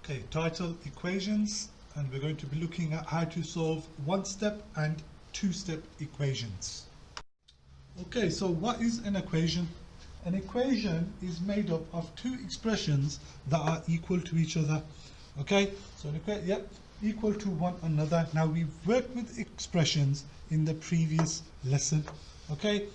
Okay, title equations, and we're going to be looking at how to solve one-step and two-step equations. Okay, so what is an equation? An equation is made up of two expressions that are equal to each other. Okay, so an equation, equal to one another. Now we've worked with expressions in the previous lesson. Okay,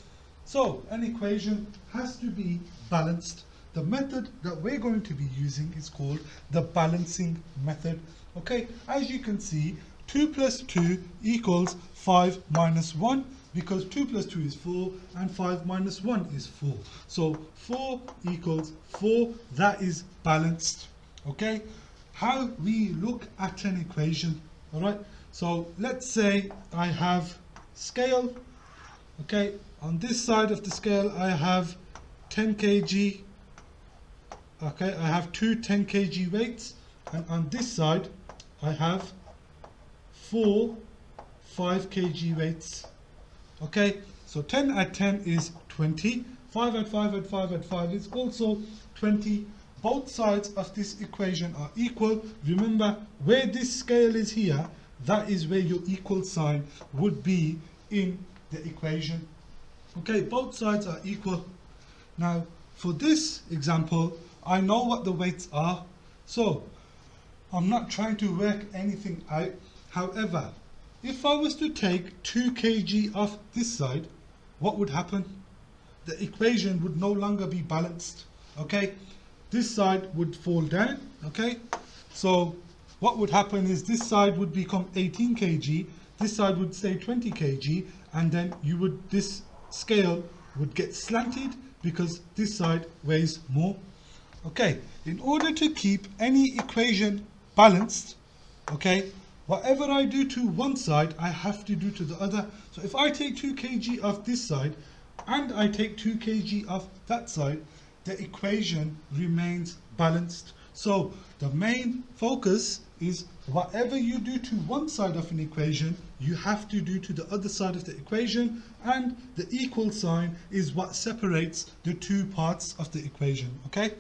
so an equation has to be balanced. The method that we're going to be using is called the balancing method. Okay, as you can see, 2 plus 2 equals 5 minus 1, because 2 plus 2 is 4 and 5 minus 1 is 4. So 4 equals 4, that is balanced. Okay, how we look at an equation. All right, so let's say I have scale. Okay, on this side of the scale I have 10 kg. Okay, I have two 10 kg weights, and on this side I have four 5 kg weights. Okay, so 10 add 10 is 20, 5 add 5 add 5 add 5 is also 20. Both sides of this equation are equal. Remember, where this scale is here, that is where your equal sign would be in the equation. Okay, both sides are equal. Now, for this example, I know what the weights are, so I'm not trying to work anything out. However, if I was to take 2 kg off this side, what would happen? The equation would no longer be balanced. Okay, this side would fall down. Okay, so what would happen is this side would become 18 kg, this side would stay 20 kg, and then this scale would get slanted because this side weighs more. Okay, in order to keep any equation balanced, okay, whatever I do to one side, I have to do to the other. So if I take 2 kg off this side and I take 2 kg off that side, the equation remains balanced. So the main focus is whatever you do to one side of an equation, you have to do to the other side of the equation, and the equal sign is what separates the two parts of the equation. Okay?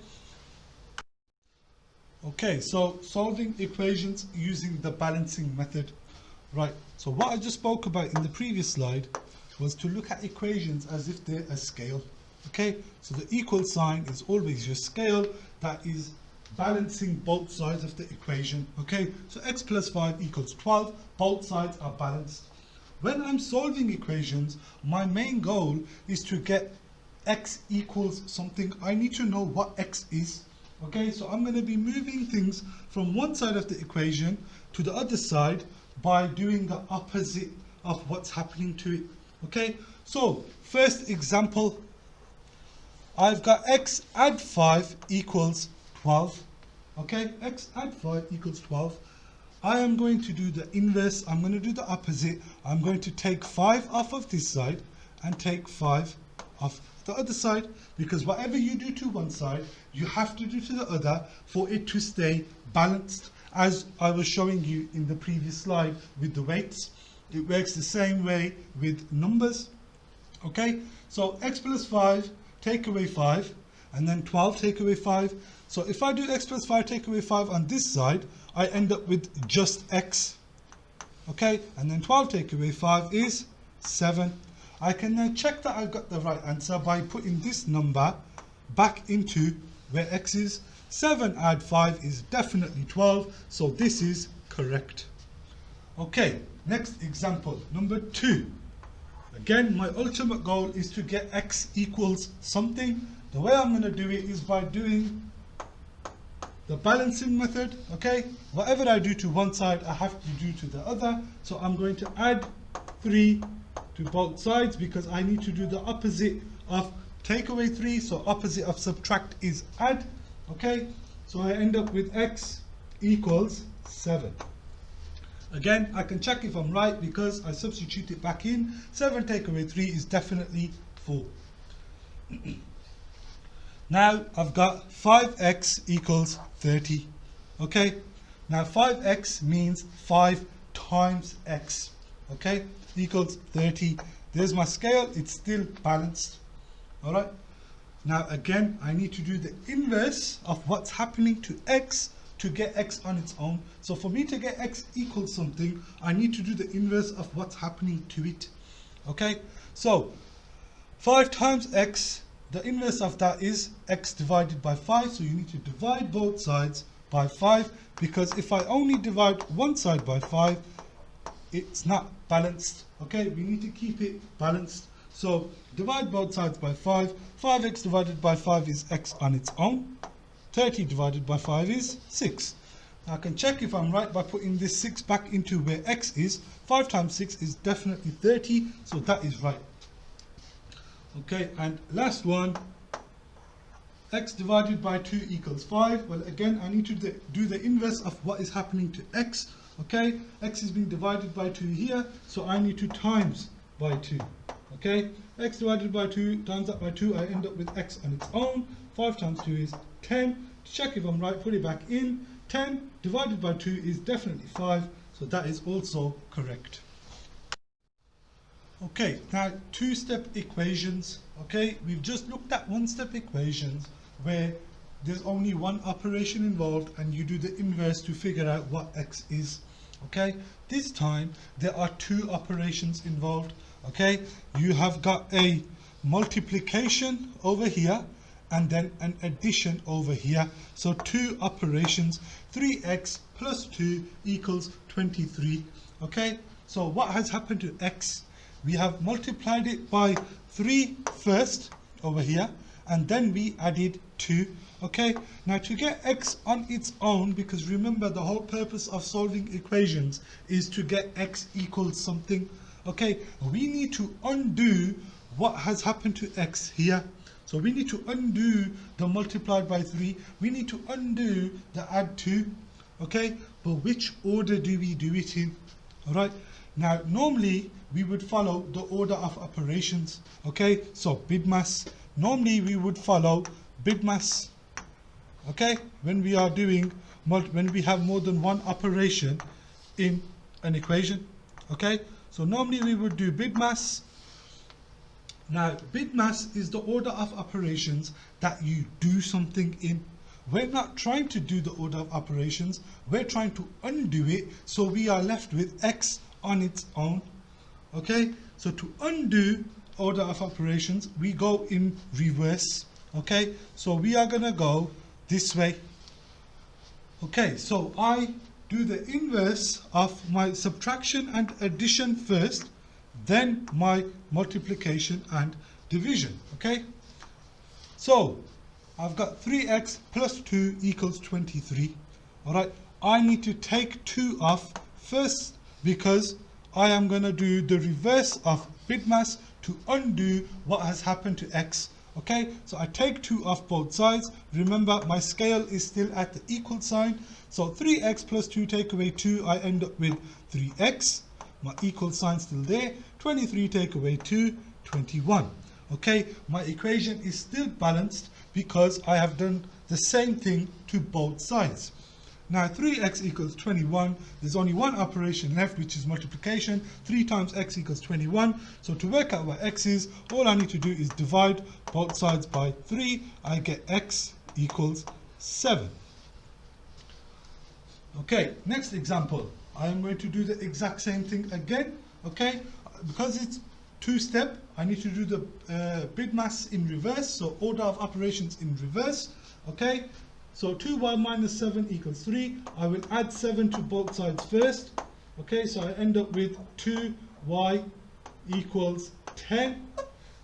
Okay, so solving equations using the balancing method. Right, so what I just spoke about in the previous slide was to look at equations as if they're a scale. Okay, so the equal sign is always your scale that is balancing both sides of the equation. Okay, so x plus 5 equals 12, both sides are balanced. When I'm solving equations, my main goal is to get x equals something. I need to know what x is. Okay, so I'm going to be moving things from one side of the equation to the other side by doing the opposite of what's happening to it. Okay, so first example, I've got x add 5 equals 12. Okay, x add 5 equals 12. I am going to do the inverse. I'm going to do the opposite. I'm going to take 5 off of this side and take 5 off the other side, because whatever you do to one side, you have to do to the other for it to stay balanced. As I was showing you in the previous slide with the weights, it works the same way with numbers. Okay, so x plus 5 take away 5, and then 12 take away 5. So if I do x plus 5 take away 5 on this side, I end up with just x. Okay, and then 12 take away 5 is 7. I can now check that I've got the right answer by putting this number back into where x is. 7 add 5 is definitely 12, so this is correct. Okay, next example, number 2. Again, my ultimate goal is to get x equals something. The way I'm going to do it is by doing the balancing method. Okay, whatever I do to one side, I have to do to the other. So I'm going to add 3 to both sides because I need to do the opposite of take away 3. So opposite of subtract is add. Okay, so I end up with x equals 7. Again, I can check if I'm right because I substitute it back in. 7 take away 3 is definitely 4. Now I've got 5x equals 30. Okay, now 5x means 5 times x. Okay, equals 30. There's my scale, it's still balanced. All right, now again I need to do the inverse of what's happening to x to get x on its own. So for me to get x equals something, I need to do the inverse of what's happening to it. Okay, so 5 times x, the inverse of that is x divided by 5. So you need to divide both sides by 5, because if I only divide one side by 5, it's not balanced. Okay, we need to keep it balanced. So divide both sides by 5. 5x divided by 5 is x on its own. 30 divided by 5 is 6. Now I can check if I'm right by putting this 6 back into where x is. 5 times 6 is definitely 30, so that is right. Okay, and last one, x divided by 2 equals 5. Well, again, I need to do the inverse of what is happening to x. Okay, x is being divided by 2 here, so I need to times by 2. Okay, x divided by 2 times that by 2, I end up with x on its own. 5 times 2 is 10. To check if I'm right, put it back in. 10 divided by 2 is definitely 5, so that is also correct. Okay, now two-step equations. Okay, we've just looked at one-step equations where there's only one operation involved and you do the inverse to figure out what x is. Okay, this time there are two operations involved. Okay, you have got a multiplication over here and then an addition over here. So two operations, 3x plus 2 equals 23. Okay, so what has happened to x? We have multiplied it by 3 first over here, and then we added 2. Okay, now to get x on its own, because remember the whole purpose of solving equations is to get x equals something. Okay, we need to undo what has happened to x here. So we need to undo the multiplied by 3. We need to undo the add 2. Okay, but which order do we do it in? Alright, now normally we would follow the order of operations. Okay, so BIDMAS, normally we would follow BIDMAS. Okay, when we are doing, when we have more than one operation in an equation. Okay, so normally we would do BIDMAS. Now BIDMAS is the order of operations that you do something in. We're not trying to do the order of operations, we're trying to undo it, so we are left with x on its own. Okay, so to undo order of operations, we go in reverse. Okay, so we are gonna go this way. Okay, so I do the inverse of my subtraction and addition first, then my multiplication and division. Okay, so I've got 3x plus 2 equals 23. Alright, I need to take 2 off first because I am going to do the reverse of BIDMAS to undo what has happened to x. Okay, so I take 2 off both sides. Remember, my scale is still at the equal sign. So 3x plus 2 take away 2, I end up with 3x. My equal sign still there. 23 take away 2, 21. Okay, my equation is still balanced because I have done the same thing to both sides. Now 3x equals 21, there's only one operation left, which is multiplication. 3 times x equals 21. So to work out what x is, all I need to do is divide both sides by 3. I get x equals 7. Okay, next example. I am going to do the exact same thing again. Okay, because it's two-step, I need to do the BIDMAS in reverse, so order of operations in reverse. Okay, so 2y minus 7 equals 3. I will add 7 to both sides first. Okay, so I end up with 2y equals 10.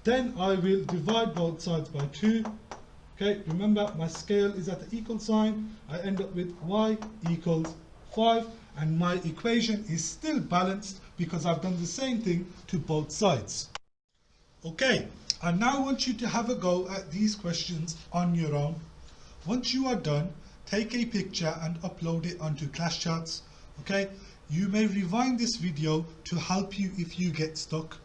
Then I will divide both sides by 2. Okay, remember my scale is at the equal sign. I end up with y equals 5, and my equation is still balanced because I've done the same thing to both sides. Okay, I now want you to have a go at these questions on your own. Once you are done, take a picture and upload it onto ClassCharts. Okay, you may rewind this video to help you if you get stuck.